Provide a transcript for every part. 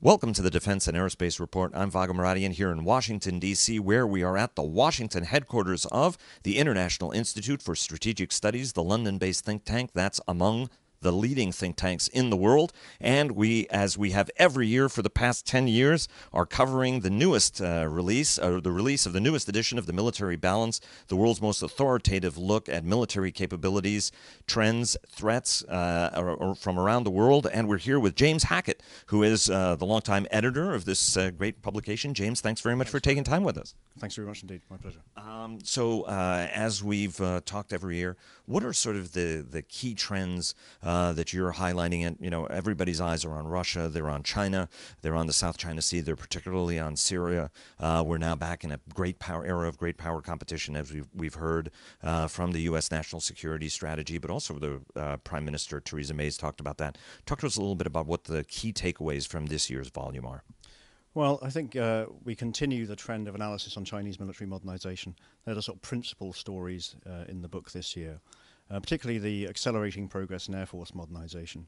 Welcome to the Defense and Aerospace Report. I'm Vago Muradian here in Washington, D.C., where we are at the Washington headquarters of the International Institute for Strategic Studies, the London-based think tank that's among the leading think tanks in the world. And we, as we have every year for the past 10 years, are covering the newest the release of the newest edition of the Military Balance, the world's most authoritative look at military capabilities, trends, threats from around the world. And we're here with James Hackett, who is the longtime editor of this great publication. James, thanks very much for taking time with us. Thanks very much indeed. My pleasure. As we've talked every year, what are sort of the key trends that you're highlighting? And, you know, everybody's eyes are on Russia. They're on China. They're on the South China Sea. They're particularly on Syria. We're now back in a great power era of great power competition, as we've heard from the U.S. national security strategy, but also the Prime Minister Theresa May's talked about that. Talk to us a little bit about what the key takeaways from this year's volume are. Well, I think we continue the trend of analysis on Chinese military modernization. There are sort of principal stories in the book this year, particularly the accelerating progress in Air Force modernization.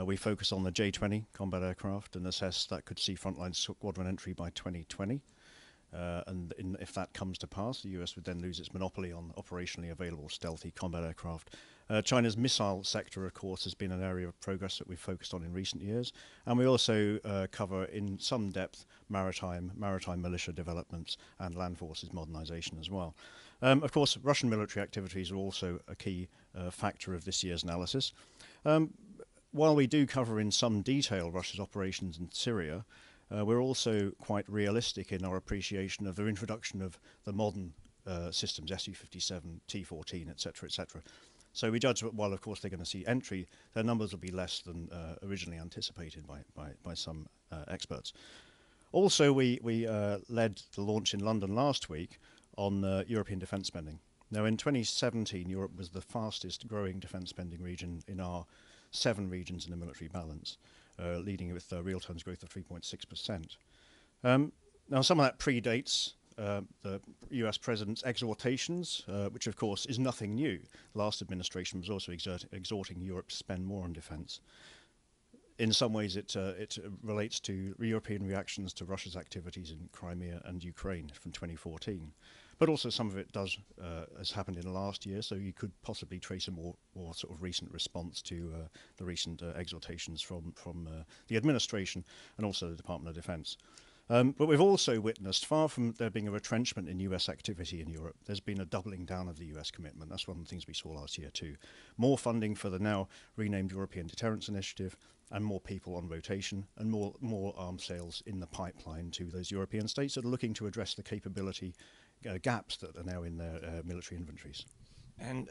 We focus on the J-20 combat aircraft and assess that could see frontline squadron entry by 2020. If that comes to pass, the US would then lose its monopoly on operationally available stealthy combat aircraft. China's missile sector, of course, has been an area of progress that we've focused on in recent years. And we also cover in some depth maritime militia developments and land forces modernization as well. Of course, Russian military activities are also a key factor of this year's analysis. While we do cover in some detail Russia's operations in Syria, we're also quite realistic in our appreciation of the introduction of the modern systems, Su-57, T-14, etc., etc. So we judge that while, of course, they're going to see entry, their numbers will be less than originally anticipated by some experts. Also, we led the launch in London last week on European defence spending. Now, in 2017, Europe was the fastest growing defence spending region in our 7 regions in the military balance, leading with real terms growth of 3.6%. Now, some of that predates the US President's exhortations, which of course is nothing new. The last administration was also exhorting Europe to spend more on defence. In some ways it relates to European reactions to Russia's activities in Crimea and Ukraine from 2014. But also some of it has happened in the last year, so you could possibly trace a more sort of recent response to the recent exhortations from the administration and also the Department of Defence. But we've also witnessed, far from there being a retrenchment in US activity in Europe, there's been a doubling down of the US commitment. That's one of the things we saw last year too. More funding for the now renamed European Deterrence Initiative, and more people on rotation, and more arms sales in the pipeline to those European states that are looking to address the capability gaps that are now in their military inventories. And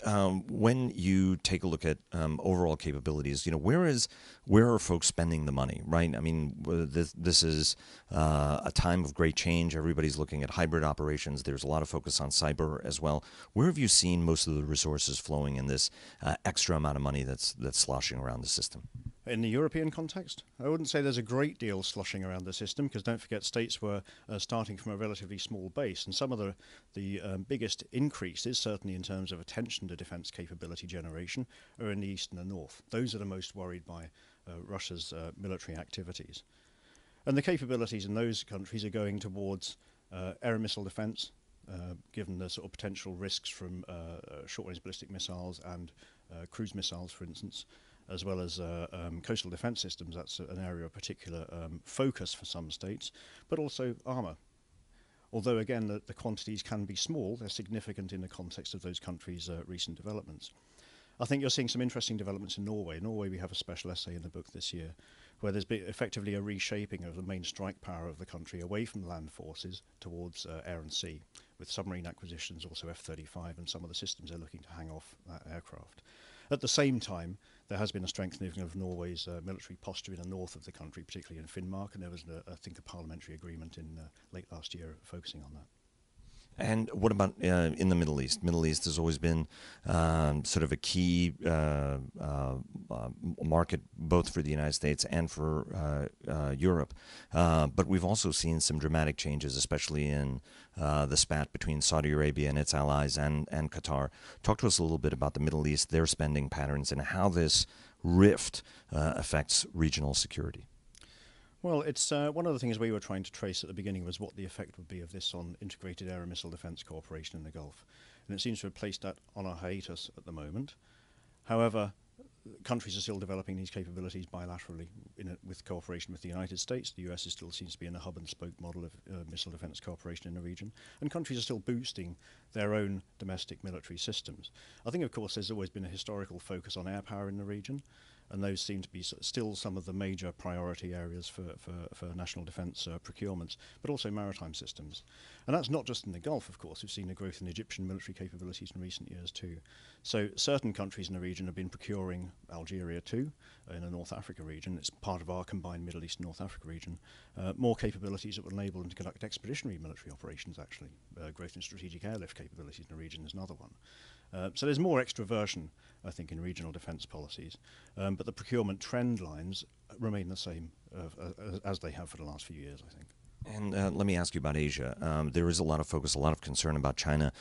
when you take a look at overall capabilities, you know, where are folks spending the money, right? I mean, this is a time of great change. Everybody's looking at hybrid operations. There's a lot of focus on cyber as well. Where have you seen most of the resources flowing in this extra amount of money that's sloshing around the system? In the European context, I wouldn't say there's a great deal sloshing around the system, because don't forget states were starting from a relatively small base, and some of the biggest increases, certainly in terms of attention to defence capability generation, are in the east and the north. Those are the most worried by Russia's military activities. And the capabilities in those countries are going towards air and missile defence, given the sort of potential risks from short-range ballistic missiles and cruise missiles, for instance, as well as coastal defence systems. That's an area of particular focus for some states, but also armour. Although, again, the quantities can be small, they're significant in the context of those countries' recent developments. I think you're seeing some interesting developments in Norway. In Norway, we have a special essay in the book this year, where there's been effectively a reshaping of the main strike power of the country away from land forces towards air and sea, with submarine acquisitions, also F-35, and some of the systems they're looking to hang off that aircraft. At the same time, there has been a strengthening of Norway's military posture in the north of the country, particularly in Finnmark, and there was, I think, a parliamentary agreement in late last year focusing on that. And what about in the Middle East? Middle East has always been sort of a key market both for the United States and for Europe. But we've also seen some dramatic changes, especially in the spat between Saudi Arabia and its allies and Qatar. Talk to us a little bit about the Middle East, their spending patterns, and how this rift affects regional security. Well, it's one of the things we were trying to trace at the beginning was what the effect would be of this on integrated air and missile defence cooperation in the Gulf. And it seems to have placed that on a hiatus at the moment. However, countries are still developing these capabilities bilaterally with cooperation with the United States. The US still seems to be in a hub-and-spoke model of missile defence cooperation in the region. And countries are still boosting their own domestic military systems. I think, of course, there's always been a historical focus on air power in the region, and those seem to be still some of the major priority areas for national defence procurements, but also maritime systems. And that's not just in the Gulf, of course. We've seen a growth in Egyptian military capabilities in recent years too. So certain countries in the region have been procuring Algeria too, in the North Africa region. It's part of our combined Middle East and North Africa region. More capabilities that will enable them to conduct expeditionary military operations, actually. Growth in strategic airlift capabilities in the region is another one. So there's more extroversion, I think, in regional defence policies, but the procurement trend lines remain the same as they have for the last few years, I think. And let me ask you about Asia. There is a lot of focus, a lot of concern about China,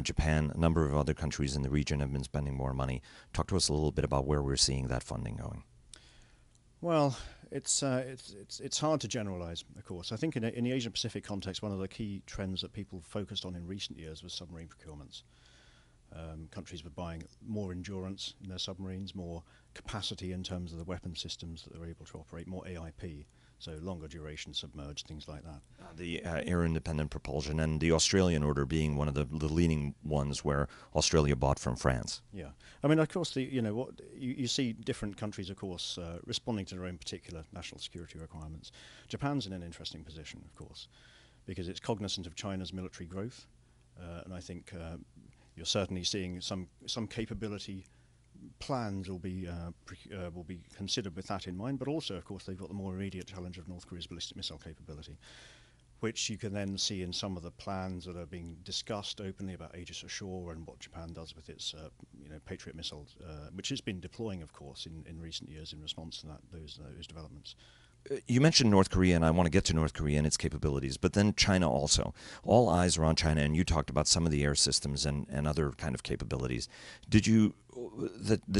Japan. A number of other countries in the region have been spending more money. Talk to us a little bit about where we're seeing that funding going. Well, it's hard to generalise, of course. I think in the Asia-Pacific context, one of the key trends that people focused on in recent years was submarine procurements. Countries were buying more endurance in their submarines, more capacity in terms of the weapon systems that they're able to operate, more AIP, so longer duration submerged, things like that. The air-independent propulsion, and the Australian order being one of the leading ones where Australia bought from France. Yeah, I mean, of course, you see different countries, of course, responding to their own particular national security requirements. Japan's in an interesting position, of course, because it's cognizant of China's military growth, and I think you're certainly seeing some capability plans will be considered with that in mind, but also, of course, they've got the more immediate challenge of North Korea's ballistic missile capability, which you can then see in some of the plans that are being discussed openly about Aegis Ashore and what Japan does with its Patriot missiles, which it's been deploying, of course, in recent years in response to those developments. You mentioned North Korea, and I want to get to North Korea and its capabilities, but then China also. All eyes are on China, and you talked about some of the air systems and other kind of capabilities. The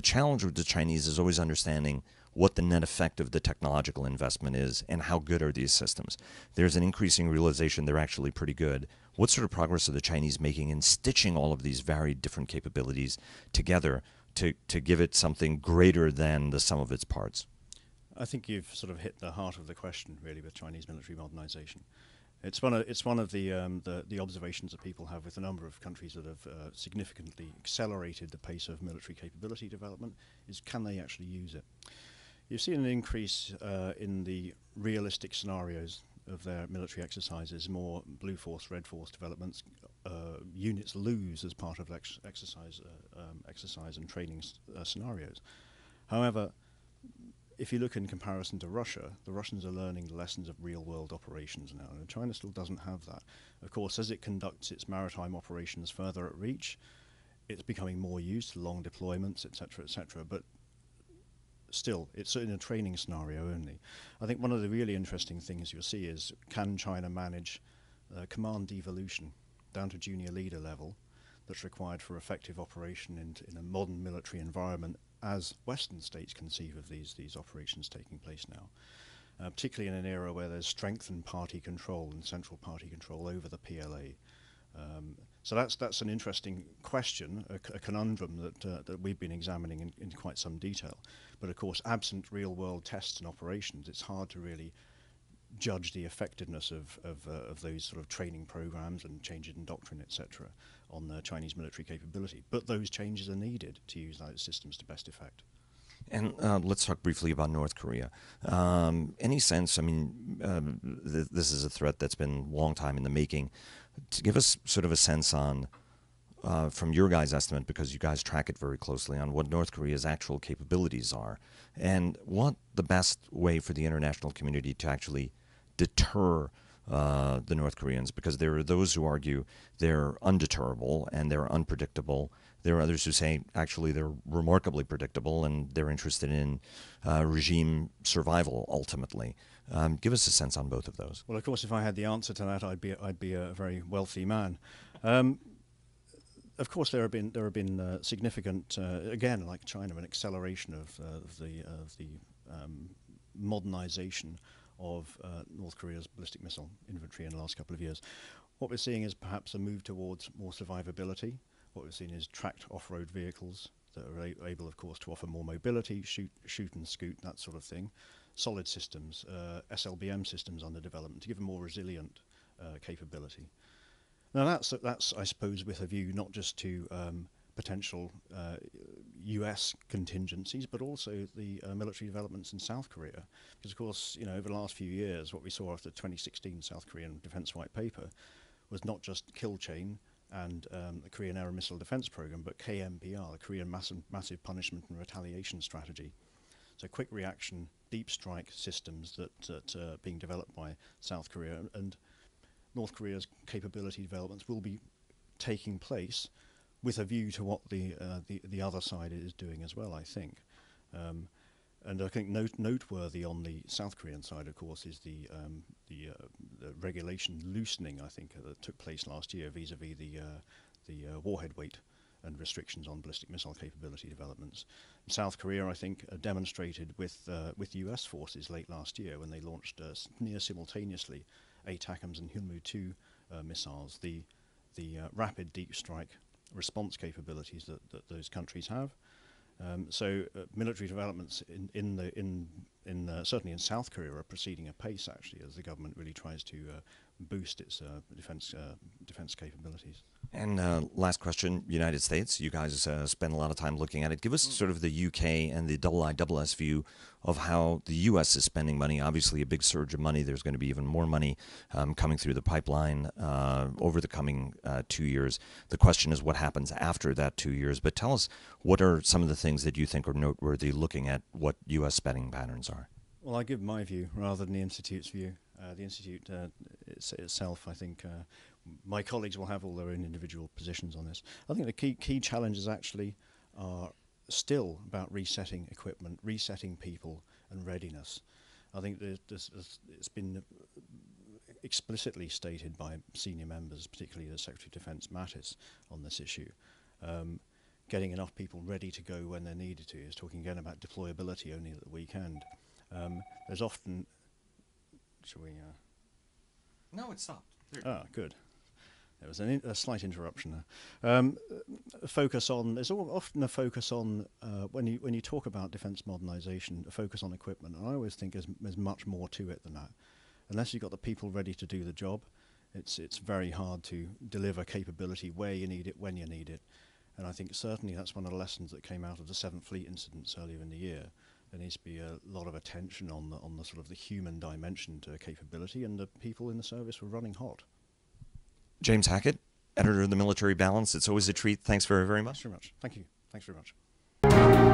challenge with the Chinese is always understanding what the net effect of the technological investment is and how good are these systems. There's an increasing realization they're actually pretty good. What sort of progress are the Chinese making in stitching all of these varied different capabilities together to give it something greater than the sum of its parts? I think you've sort of hit the heart of the question, really, with Chinese military modernization. It's one of the observations that people have with a number of countries that have significantly accelerated the pace of military capability development, is can they actually use it? You've seen an increase in the realistic scenarios of their military exercises, more Blue Force, Red Force developments. Units lose as part of exercise and training scenarios. However, if you look in comparison to Russia, the Russians are learning the lessons of real-world operations now, and China still doesn't have that. Of course, as it conducts its maritime operations further at reach, it's becoming more used to long deployments, etc., but still, it's in a training scenario only. I think one of the really interesting things you'll see is, can China manage command devolution down to junior leader level that's required for effective operation in a modern military environment, as Western states conceive of these operations taking place now, particularly in an era where there's strengthened party control and central party control over the PLA. So that's an interesting question, a conundrum that we've been examining in quite some detail. But of course, absent real-world tests and operations, it's hard to really judge the effectiveness of those sort of training programs and changes in doctrine, etc., on the Chinese military capability. But those changes are needed to use those systems to best effect. And let's talk briefly about North Korea. Any sense, I mean, this is a threat that's been a long time in the making. To give us sort of a sense on, from your guys' estimate, because you guys track it very closely, on what North Korea's actual capabilities are, and what the best way for the international community to actually deter the North Koreans, because there are those who argue they're undeterrable and they're unpredictable. There are others who say actually they're remarkably predictable and they're interested in regime survival ultimately. Give us a sense on both of those. Well, of course, if I had the answer to that, I'd be a very wealthy man. Of course, there have been significant, again, like China, an acceleration of the modernization of North Korea's ballistic missile inventory in the last couple of years. What we're seeing is perhaps a move towards more survivability. What we're seeing is tracked off-road vehicles that are able, of course, to offer more mobility, shoot and scoot, that sort of thing. Solid systems, SLBM systems under development to give a more resilient capability. Now that's, I suppose, with a view not just to potential US contingencies, but also the military developments in South Korea. Because, of course, over the last few years, what we saw after the 2016 South Korean Defense White Paper was not just kill chain and the Korean Air and Missile Defense Program, but KMPR, the Korean Massive Punishment and Retaliation Strategy. So quick reaction, deep strike systems that are being developed by South Korea, and North Korea's capability developments will be taking place with a view to what the other side is doing as well, I think. And I think noteworthy on the South Korean side, of course, is the regulation loosening, I think, that took place last year vis-à-vis the warhead weight and restrictions on ballistic missile capability developments. South Korea, I think, demonstrated with US forces late last year when they launched near simultaneously ATACMS and Hyunmoo-2 missiles, the rapid deep strike response capabilities that those countries have. So military developments certainly in South Korea are proceeding apace, actually, as the government really tries to boost its defense capabilities. And last question, United States. You guys spend a lot of time looking at it. Give us sort of the UK and the IISS view of how the U.S. is spending money. Obviously, a big surge of money. There's going to be even more money coming through the pipeline over the coming 2 years. The question is what happens after that 2 years. But tell us, what are some of the things that you think are noteworthy looking at what U.S. spending patterns are? Well, I give my view rather than the Institute's view. The Institute itself, I think, my colleagues will have all their own individual positions on this. I think the key challenges actually are still about resetting equipment, resetting people, and readiness. I think it's been explicitly stated by senior members, particularly the Secretary of Defence Mattis, on this issue. Getting enough people ready to go when they're needed to. Is talking again about deployability only at the weekend. There's often... Shall we... No, it stopped. Good. There was a slight interruption there. There's often a focus on, when you talk about defence modernisation, a focus on equipment. And I always think there's much more to it than that. Unless you've got the people ready to do the job, it's very hard to deliver capability where you need it, when you need it. And I think certainly that's one of the lessons that came out of the 7th Fleet incidents earlier in the year. There needs to be a lot of attention on the sort of the human dimension to capability, and the people in the service were running hot. James Hackett, editor of the Military Balance. It's always a treat. Thanks very, very much. Thanks very much. Thank you. Thanks very much.